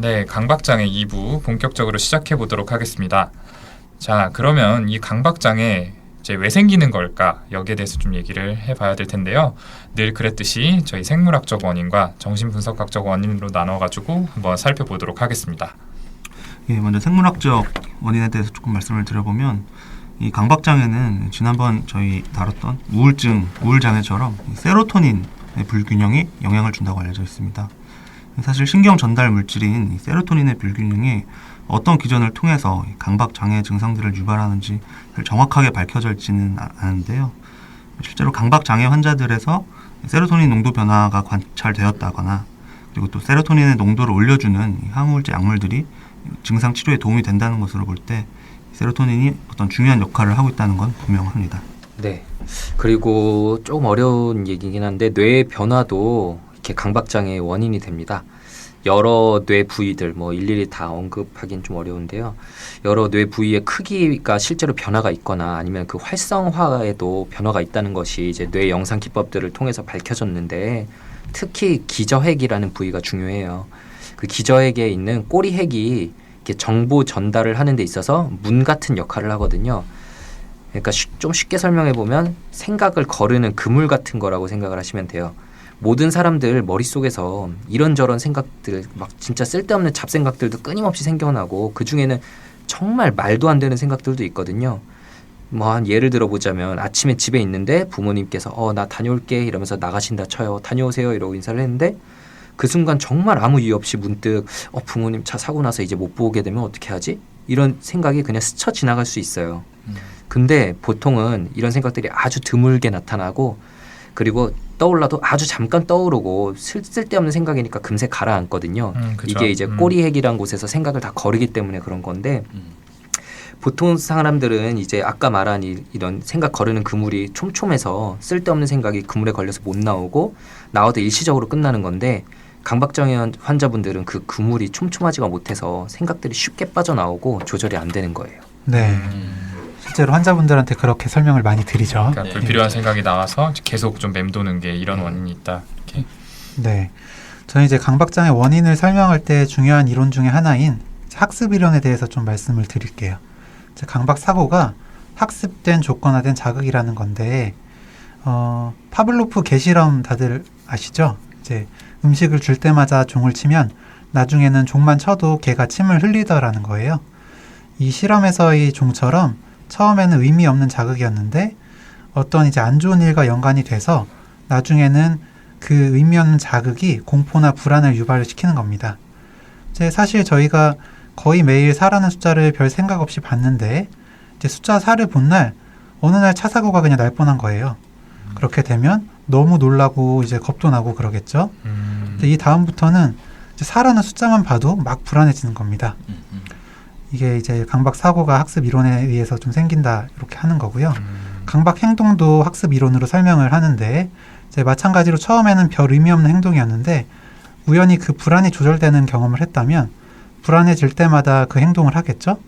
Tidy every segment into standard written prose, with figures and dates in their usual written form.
네, 강박장애 2부 본격적으로 시작해 보도록 하겠습니다. 자, 그러면 이 강박장애 이제 왜 생기는 걸까? 여기에 대해서 좀 얘기를 해봐야 될 텐데요. 늘 그랬듯이 저희 생물학적 원인과 정신분석학적 원인으로 나눠가지고 한번 살펴보도록 하겠습니다. 예, 먼저 생물학적 원인에 대해서 조금 말씀을 드려보면 이 강박장애는 지난번 저희 다뤘던 우울증, 우울장애처럼 세로토닌의 불균형이 영향을 준다고 알려져 있습니다. 사실 신경 전달 물질인 이 세로토닌의 불균형이 어떤 기전을 통해서 강박장애 증상들을 유발하는지 정확하게 밝혀져 있지는 않은데요. 실제로 강박장애 환자들에서 세로토닌 농도 변화가 관찰되었다거나 그리고 또 세로토닌의 농도를 올려주는 항우울제 약물들이 증상 치료에 도움이 된다는 것으로 볼 때 세로토닌이 어떤 중요한 역할을 하고 있다는 건 분명합니다. 네. 그리고 조금 어려운 얘기긴 한데 뇌 변화도 이렇게 강박장애의 원인이 됩니다. 여러 뇌 부위들 일일이 다 언급하기는 좀 어려운데요. 여러 뇌 부위의 크기가 실제로 변화가 있거나 아니면 그 활성화에도 변화가 있다는 것이 이제 뇌 영상 기법들을 통해서 밝혀졌는데 특히 기저핵이라는 부위가 중요해요. 그 기저핵에 있는 꼬리핵이 이렇게 정보 전달을 하는 데 있어서 문 같은 역할을 하거든요. 그러니까 좀 쉽게 설명해 보면 생각을 거르는 그물 같은 거라고 생각을 하시면 돼요. 모든 사람들 머릿속에서 이런저런 생각들 막 진짜 쓸데없는 잡생각들도 끊임없이 생겨나고 그중에는 정말 말도 안 되는 생각들도 있거든요. 한 예를 들어보자면 아침에 집에 있는데 부모님께서 나 다녀올게 이러면서 나가신다 쳐요. 다녀오세요 이러고 인사를 했는데 그 순간 정말 아무 이유 없이 문득 부모님 차 사고 나서 이제 못 보게 되면 어떻게 하지? 이런 생각이 그냥 스쳐 지나갈 수 있어요. 근데 보통은 이런 생각들이 아주 드물게 나타나고 그리고 떠올라도 아주 잠깐 떠오르고 쓸데없는 생각이니까 금세 가라앉거든요. 이게 이제 꼬리핵이란 곳에서 생각을 다 거르기 때문에 그런 건데 보통 사람들은 이제 아까 말한 이런 생각 거르는 그물이 촘촘해서 쓸데없는 생각이 그물에 걸려서 못 나오고 나와도 일시적으로 끝나는 건데 강박장애 환자분들은 그 그물이 촘촘하지가 못해서 생각들이 쉽게 빠져나오고 조절이 안 되는 거예요. 네. 실제로 환자분들한테 그렇게 설명을 많이 드리죠. 그러니까 불필요한 생각이 나와서 계속 좀 맴도는 게 이런 원인이 있다. 이렇게. 네. 저는 이제 강박장애 원인을 설명할 때 중요한 이론 중에 하나인 학습 이론에 대해서 좀 말씀을 드릴게요. 강박 사고가 학습된 조건화된 자극이라는 건데 파블로프 개 실험 다들 아시죠? 이제 음식을 줄 때마다 종을 치면 나중에는 종만 쳐도 개가 침을 흘리더라는 거예요. 이 실험에서의 종처럼 처음에는 의미 없는 자극이었는데 어떤 이제 안 좋은 일과 연관이 돼서 나중에는 그 의미 없는 자극이 공포나 불안을 유발시키는 겁니다. 사실 저희가 거의 매일 4라는 숫자를 별 생각 없이 봤는데 이제 숫자 4를 본 날 어느 날 차 사고가 그냥 날 뻔한 거예요. 그렇게 되면 너무 놀라고 이제 겁도 나고 그러겠죠. 이 다음부터는 이제 4라는 숫자만 봐도 막 불안해지는 겁니다. 이게 이제 강박 사고가 학습 이론에 의해서 좀 생긴다 이렇게 하는 거고요. 강박 행동도 학습 이론으로 설명을 하는데 이제 마찬가지로 처음에는 별 의미 없는 행동이었는데 우연히 그 불안이 조절되는 경험을 했다면 불안해질 때마다 그 행동을 하겠죠.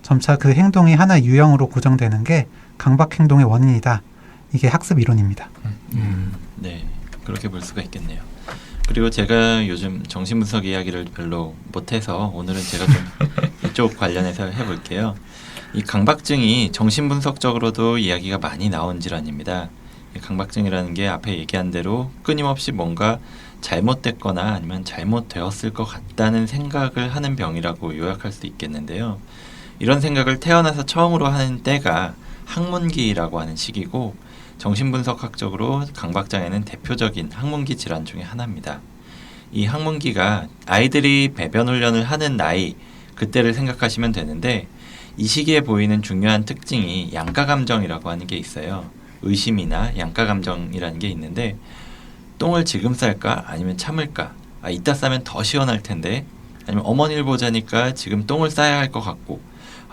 점차 그 행동이 하나의 유형으로 고정되는 게 강박 행동의 원인이다. 이게 학습 이론입니다. 네, 그렇게 볼 수가 있겠네요. 그리고 제가 요즘 정신분석 이야기를 별로 못해서 오늘은 제가 좀 이쪽 관련해서 해볼게요. 이 강박증이 정신분석적으로도 이야기가 많이 나온 질환입니다. 이 강박증이라는 게 앞에 얘기한 대로 끊임없이 뭔가 잘못됐거나 아니면 잘못되었을 것 같다는 생각을 하는 병이라고 요약할 수 있겠는데요. 이런 생각을 태어나서 처음으로 하는 때가 학문기라고 하는 시기고 정신분석학적으로 강박장애는 대표적인 학문기 질환 중에 하나입니다. 이 학문기가 아이들이 배변 훈련을 하는 나이, 그때를 생각하시면 되는데 이 시기에 보이는 중요한 특징이 양가감정이라고 하는 게 있어요. 의심이나 양가감정이라는 게 있는데 똥을 지금 쌀까 아니면 참을까? 이따 싸면 더 시원할 텐데 아니면 어머니를 보자니까 지금 똥을 싸야 할 것 같고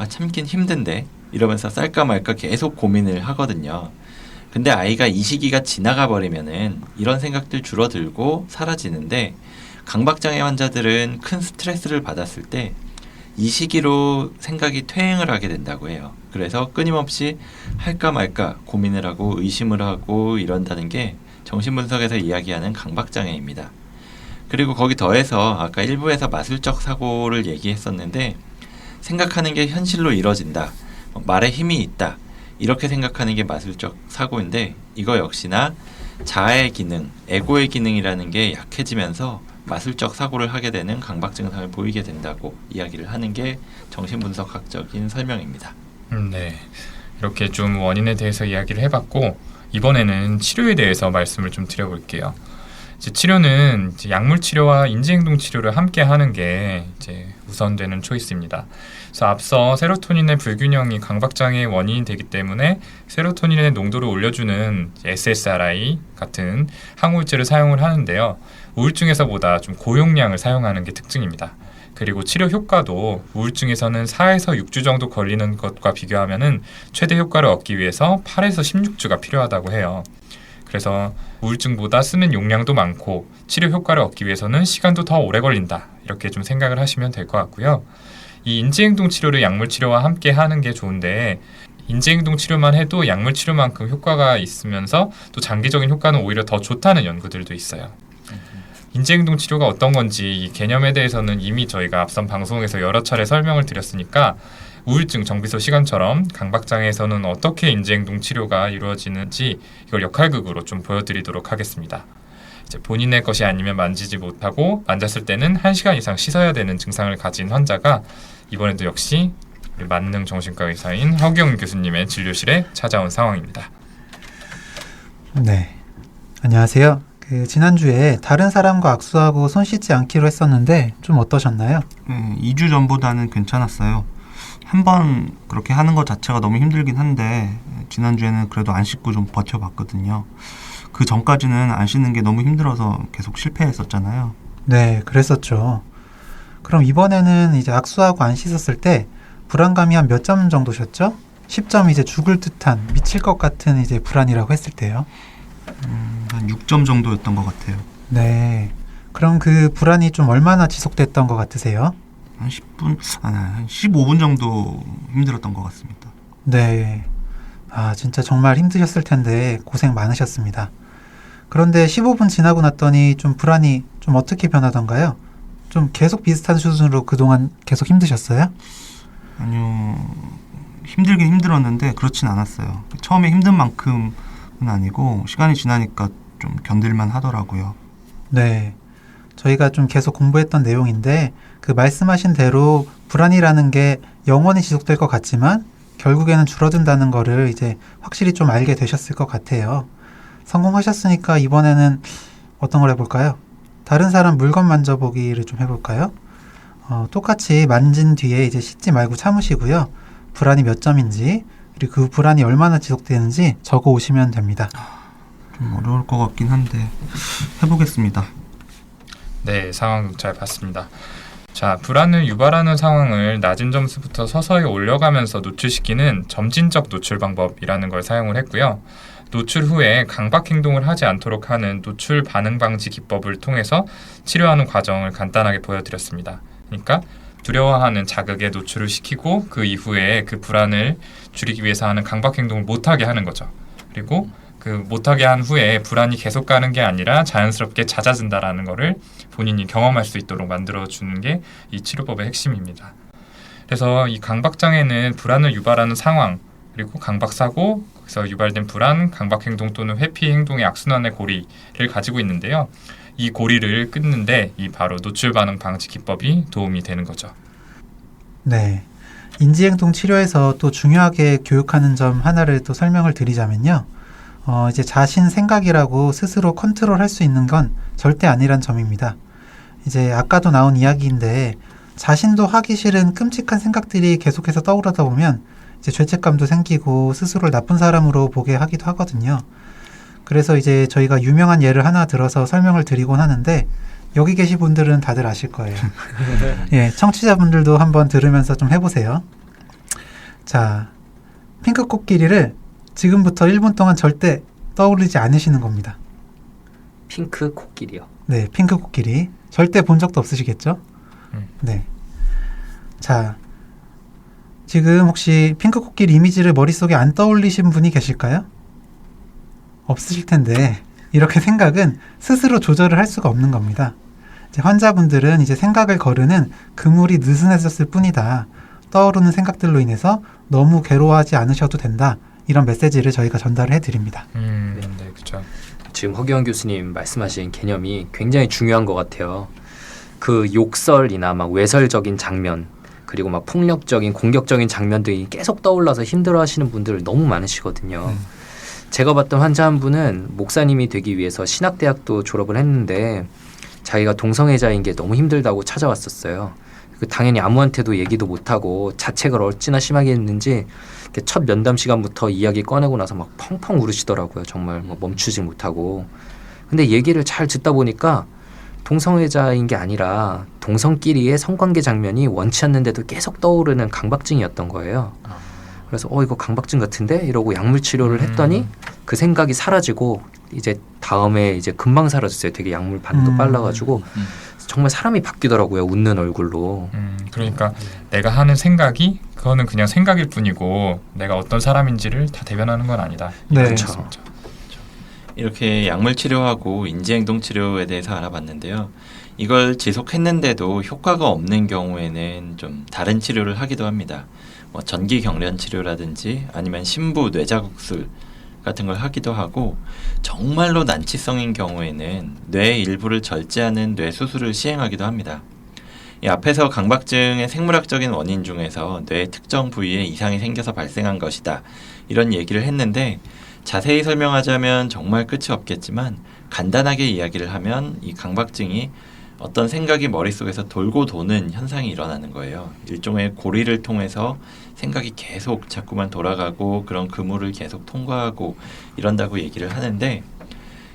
참긴 힘든데 이러면서 쌀까 말까 계속 고민을 하거든요. 근데 아이가 이 시기가 지나가 버리면은 이런 생각들 줄어들고 사라지는데 강박장애 환자들은 큰 스트레스를 받았을 때 이 시기로 생각이 퇴행을 하게 된다고 해요. 그래서 끊임없이 할까 말까 고민을 하고 의심을 하고 이런다는 게 정신분석에서 이야기하는 강박장애입니다. 그리고 거기 더해서 아까 일부에서 마술적 사고를 얘기했었는데 생각하는 게 현실로 이뤄진다. 말에 힘이 있다. 이렇게 생각하는 게 마술적 사고인데 이거 역시나 자아의 기능, 에고의 기능이라는 게 약해지면서 마술적 사고를 하게 되는 강박 증상을 보이게 된다고 이야기를 하는 게 정신분석학적인 설명입니다. 네. 이렇게 좀 원인에 대해서 이야기를 해봤고 이번에는 치료에 대해서 말씀을 좀 드려볼게요. 이제 치료는 이제 약물 치료와 인지행동 치료를 함께 하는 게 이제 우선되는 초이스입니다. 그래서 앞서 세로토닌의 불균형이 강박장애의 원인이 되기 때문에 세로토닌의 농도를 올려주는 SSRI 같은 항우울제를 사용을 하는데요. 우울증에서보다 좀 고용량을 사용하는 게 특징입니다. 그리고 치료 효과도 우울증에서는 4에서 6주 정도 걸리는 것과 비교하면은 최대 효과를 얻기 위해서 8에서 16주가 필요하다고 해요. 그래서 우울증보다 쓰는 용량도 많고 치료 효과를 얻기 위해서는 시간도 더 오래 걸린다. 이렇게 좀 생각을 하시면 될 것 같고요. 이 인지행동 치료를 약물 치료와 함께 하는 게 좋은데 인지행동 치료만 해도 약물 치료만큼 효과가 있으면서 또 장기적인 효과는 오히려 더 좋다는 연구들도 있어요. 인지행동 치료가 어떤 건지 이 개념에 대해서는 이미 저희가 앞선 방송에서 여러 차례 설명을 드렸으니까 우울증 정비소 시간처럼 강박장애에서는 어떻게 인지행동 치료가 이루어지는지 이걸 역할극으로 좀 보여드리도록 하겠습니다. 이제 본인의 것이 아니면 만지지 못하고 만졌을 때는 1시간 이상 씻어야 되는 증상을 가진 환자가 이번에도 역시 우리 만능 정신과 의사인 허경 교수님의 진료실에 찾아온 상황입니다. 네. 안녕하세요. 지난주에 다른 사람과 악수하고 손 씻지 않기로 했었는데 좀 어떠셨나요? 2주 전보다는 괜찮았어요. 한 번 그렇게 하는 것 자체가 너무 힘들긴 한데 지난주에는 그래도 안 씻고 좀 버텨봤거든요. 그 전까지는 안 씻는 게 너무 힘들어서 계속 실패했었잖아요. 네, 그랬었죠. 그럼 이번에는 이제 악수하고 안 씻었을 때 불안감이 한 몇 점 정도셨죠? 10점 이제 죽을 듯한 미칠 것 같은 이제 불안이라고 했을 때요. 한 6점 정도였던 것 같아요. 네. 그럼 그 불안이 좀 얼마나 지속됐던 것 같으세요? 한 10분, 한 15분 정도 힘들었던 것 같습니다. 네. 아, 진짜 정말 힘드셨을 텐데 고생 많으셨습니다. 그런데 15분 지나고 났더니 좀 불안이 좀 어떻게 변하던가요? 좀 계속 비슷한 수준으로 그동안 계속 힘드셨어요? 아니요, 힘들긴 힘들었는데 그렇진 않았어요. 처음에 힘든 만큼은 아니고 시간이 지나니까 좀 견딜만 하더라고요. 네. 저희가 좀 계속 공부했던 내용인데 그 말씀하신 대로 불안이라는 게 영원히 지속될 것 같지만 결국에는 줄어든다는 거를 이제 확실히 좀 알게 되셨을 것 같아요. 성공하셨으니까 이번에는 어떤 걸 해볼까요? 다른 사람 물건 만져보기를 좀 해볼까요? 똑같이 만진 뒤에 이제 씻지 말고 참으시고요. 불안이 몇 점인지 그리고 그 불안이 얼마나 지속되는지 적어 오시면 됩니다. 좀 어려울 것 같긴 한데 해보겠습니다. 네, 상황 잘 봤습니다. 자, 불안을 유발하는 상황을 낮은 점수부터 서서히 올려가면서 노출시키는 점진적 노출 방법이라는 걸 사용을 했고요. 노출 후에 강박 행동을 하지 않도록 하는 노출 반응 방지 기법을 통해서 치료하는 과정을 간단하게 보여드렸습니다. 그러니까 두려워하는 자극에 노출을 시키고 그 이후에 그 불안을 줄이기 위해서 하는 강박 행동을 못하게 하는 거죠. 그리고 그 못하게 한 후에 불안이 계속 가는 게 아니라 자연스럽게 잦아든다라는 거를 본인이 경험할 수 있도록 만들어주는 게 이 치료법의 핵심입니다. 그래서 이 강박장애는 불안을 유발하는 상황, 그리고 강박사고, 그래서 유발된 불안, 강박행동 또는 회피 행동의 악순환의 고리를 가지고 있는데요. 이 고리를 끊는데 이 바로 노출반응 방지 기법이 도움이 되는 거죠. 네. 인지행동 치료에서 또 중요하게 교육하는 점 하나를 또 설명을 드리자면요. 이제 자신 생각이라고 스스로 컨트롤할 수 있는 건 절대 아니란 점입니다. 이제 아까도 나온 이야기인데 자신도 하기 싫은 끔찍한 생각들이 계속해서 떠오르다 보면 이제 죄책감도 생기고 스스로를 나쁜 사람으로 보게 하기도 하거든요. 그래서 이제 저희가 유명한 예를 하나 들어서 설명을 드리곤 하는데 여기 계신 분들은 다들 아실 거예요. 예, 청취자분들도 한번 들으면서 좀 해보세요. 자, 핑크 코끼리를 지금부터 1분 동안 절대 떠올리지 않으시는 겁니다. 핑크 코끼리요. 네, 핑크 코끼리. 절대 본 적도 없으시겠죠? 네. 자, 지금 혹시 핑크 코끼리 이미지를 머릿속에 안 떠올리신 분이 계실까요? 없으실 텐데 이렇게 생각은 스스로 조절을 할 수가 없는 겁니다. 이제 환자분들은 이제 생각을 거르는 그물이 느슨해졌을 뿐이다. 떠오르는 생각들로 인해서 너무 괴로워하지 않으셔도 된다. 이런 메시지를 저희가 전달을 해드립니다. 네, 그렇죠. 지금 허기원 교수님 말씀하신 개념이 굉장히 중요한 것 같아요. 그 욕설이나 막 외설적인 장면, 그리고 막 폭력적인 공격적인 장면들이 계속 떠올라서 힘들어하시는 분들 너무 많으시거든요. 제가 봤던 환자 한 분은 목사님이 되기 위해서 신학대학도 졸업을 했는데 자기가 동성애자인 게 너무 힘들다고 찾아왔었어요. 당연히 아무한테도 얘기도 못하고 자책을 어찌나 심하게 했는지 첫 면담 시간부터 이야기 꺼내고 나서 막 펑펑 울으시더라고요. 정말 뭐 멈추지 못하고. 근데 얘기를 잘 듣다 보니까 동성애자인 게 아니라 동성끼리의 성관계 장면이 원치 않는데도 계속 떠오르는 강박증이었던 거예요. 그래서 이거 강박증 같은데? 이러고 약물 치료를 했더니 그 생각이 사라지고 이제 다음에 이제 금방 사라졌어요. 되게 약물 반응도 빨라가지고 정말 사람이 바뀌더라고요. 웃는 얼굴로. 그러니까 내가 하는 생각이 그거는 그냥 생각일 뿐이고 내가 어떤 사람인지를 다 대변하는 건 아니다. 네. 그렇죠. 이렇게 약물 치료하고 인지행동 치료에 대해서 알아봤는데요. 이걸 지속했는데도 효과가 없는 경우에는 좀 다른 치료를 하기도 합니다. 뭐 전기 경련 치료라든지 아니면 심부 뇌자극술 같은 걸 하기도 하고, 정말로 난치성인 경우에는 뇌의 일부를 절제하는 뇌 수술을 시행하기도 합니다. 이 앞에서 강박증의 생물학적인 원인 중에서 뇌의 특정 부위에 이상이 생겨서 발생한 것이다, 이런 얘기를 했는데, 자세히 설명하자면 정말 끝이 없겠지만 간단하게 이야기를 하면 이 강박증이 어떤 생각이 머릿속에서 돌고 도는 현상이 일어나는 거예요. 일종의 고리를 통해서 생각이 계속 자꾸만 돌아가고 그런 그물을 계속 통과하고 이런다고 얘기를 하는데,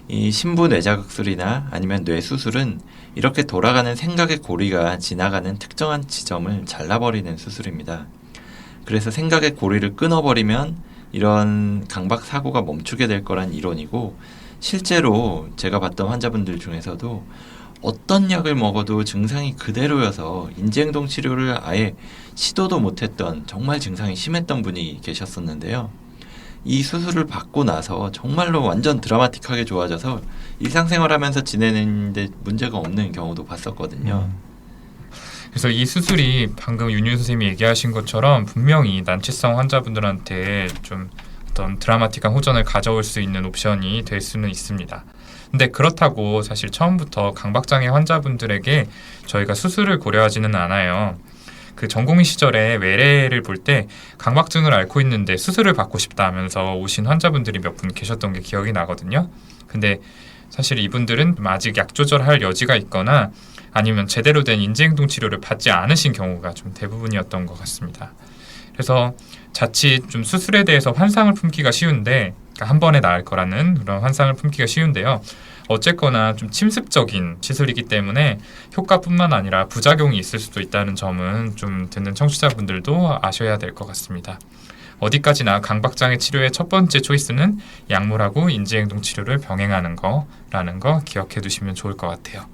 이 심부 뇌자극술이나 아니면 뇌수술은 이렇게 돌아가는 생각의 고리가 지나가는 특정한 지점을 잘라버리는 수술입니다. 그래서 생각의 고리를 끊어버리면 이런 강박 사고가 멈추게 될 거란 이론이고, 실제로 제가 봤던 환자분들 중에서도 어떤 약을 먹어도 증상이 그대로여서 인지행동 치료를 아예 시도도 못했던 정말 증상이 심했던 분이 계셨었는데요. 이 수술을 받고 나서 정말로 완전 드라마틱하게 좋아져서 일상생활하면서 지내는데 문제가 없는 경우도 봤었거든요. 그래서 이 수술이 방금 윤유 선생님이 얘기하신 것처럼 분명히 난치성 환자분들한테 좀 어떤 드라마틱한 호전을 가져올 수 있는 옵션이 될 수는 있습니다. 근데 그렇다고 사실 처음부터 강박장애 환자분들에게 저희가 수술을 고려하지는 않아요. 그 전공의 시절에 외래를 볼 때 강박증을 앓고 있는데 수술을 받고 싶다 하면서 오신 환자분들이 몇 분 계셨던 게 기억이 나거든요. 근데 사실 이분들은 아직 약 조절할 여지가 있거나 아니면 제대로 된 인지행동 치료를 받지 않으신 경우가 좀 대부분이었던 것 같습니다. 그래서 자칫 좀 수술에 대해서 환상을 품기가 쉬운데, 그러니까 한 번에 나을 거라는 그런 환상을 품기가 쉬운데요. 어쨌거나 좀 침습적인 시술이기 때문에 효과뿐만 아니라 부작용이 있을 수도 있다는 점은 좀 듣는 청취자분들도 아셔야 될 것 같습니다. 어디까지나 강박장애 치료의 첫 번째 초이스는 약물하고 인지행동 치료를 병행하는 거라는 거 기억해 두시면 좋을 것 같아요.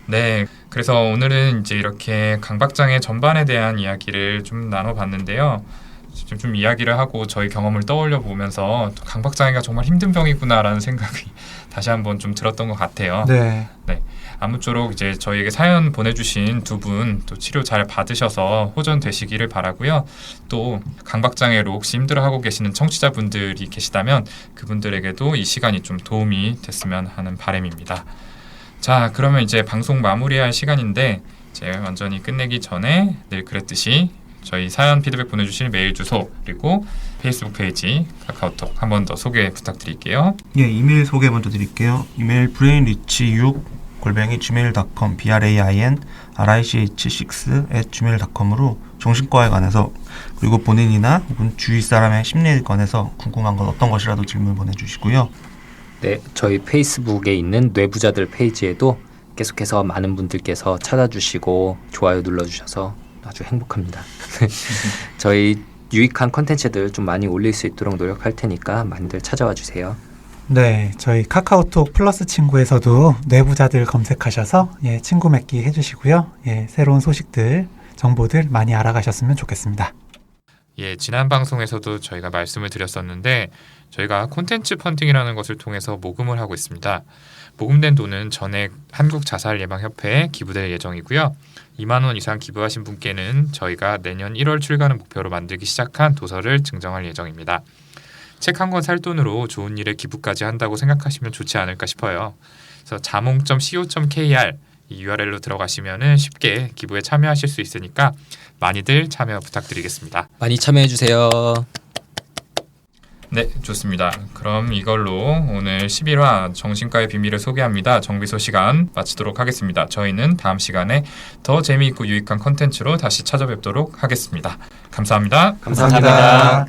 네, 그래서 오늘은 이제 이렇게 강박장애 전반에 대한 이야기를 좀 나눠봤는데요. 좀 이야기를 하고 저희 경험을 떠올려 보면서 강박장애가 정말 힘든 병이구나라는 생각이 다시 한번 좀 들었던 것 같아요. 네. 아무쪼록 이제 저희에게 사연 보내주신 두 분 또 치료 잘 받으셔서 호전되시기를 바라고요. 또 강박장애로 혹시 힘들어하고 계시는 청취자분들이 계시다면 그분들에게도 이 시간이 좀 도움이 됐으면 하는 바람입니다. 자, 그러면 이제 방송 마무리할 시간인데 이제 완전히 끝내기 전에 늘 그랬듯이 저희 사연 피드백 보내주실 메일 주소 그리고 페이스북 페이지, 카카오톡 한 번 더 소개 부탁드릴게요. 예, 이메일 소개 먼저 드릴게요. 이메일 brainrich6@gmail.com brainrich6@gmail.com으로 정신과에 관해서, 그리고 본인이나 혹은 주위 사람의 심리에 관해서 궁금한 건 어떤 것이라도 질문 보내주시고요. 네, 저희 페이스북에 있는 뇌부자들 페이지에도 계속해서 많은 분들께서 찾아주시고 좋아요 눌러주셔서 아주 행복합니다. 저희 유익한 컨텐츠들 좀 많이 올릴 수 있도록 노력할 테니까 많이들 찾아와 주세요. 네, 저희 카카오톡 플러스 친구에서도 뇌부자들 검색하셔서 친구 맺기 해주시고요. 새로운 소식들, 정보들 많이 알아가셨으면 좋겠습니다. 예, 지난 방송에서도 저희가 말씀을 드렸었는데 저희가 콘텐츠 펀딩이라는 것을 통해서 모금을 하고 있습니다. 모금된 돈은 전액 한국자살예방협회에 기부될 예정이고요. 2만 원 이상 기부하신 분께는 저희가 내년 1월 출간을 목표로 만들기 시작한 도서를 증정할 예정입니다. 책 한 권 살 돈으로 좋은 일에 기부까지 한다고 생각하시면 좋지 않을까 싶어요. 그래서 자몽.co.kr 이 URL로 들어가시면 쉽게 기부에 참여하실 수 있으니까 많이들 참여 부탁드리겠습니다. 많이 참여해 주세요. 네, 좋습니다. 그럼 이걸로 오늘 11화 정신과의 비밀을 소개합니다. 정비소 시간 마치도록 하겠습니다. 저희는 다음 시간에 더 재미있고 유익한 컨텐츠로 다시 찾아뵙도록 하겠습니다. 감사합니다. 감사합니다.